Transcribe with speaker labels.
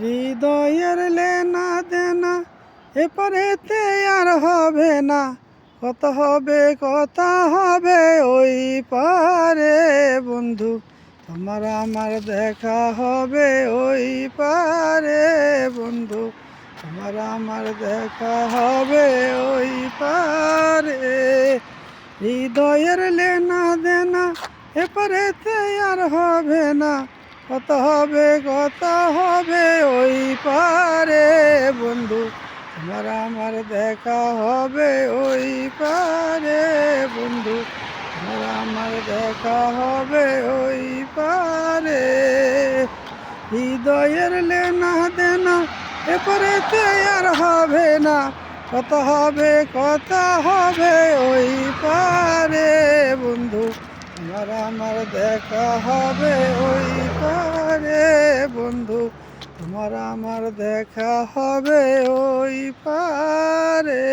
Speaker 1: হৃদয়ের লেনা দেনা এপারেতে আর হবে না, কথা হবে ওই পারে বন্ধু। তোমার আমার দেখা হবে ওই পারে বন্ধু, তোমার আমার দেখা হবে ওই পারে। হৃদয়ের লেনা দেনা এপারেতে আর হবে না, কথা হবে ওই পারে বন্ধু। তোমার আমার দেখা হবে ওই পারে বন্ধু, তোমার আমার দেখা হবে ওই পারে। হৃদয়ের লেনা দেনা এপারেতে আর হবে না, কথা হবে ওই পারে বন্ধু। তোমার আমার দেখা হবে ওই পারে বন্ধু, তোমার আমার দেখা হবে ওই পারে।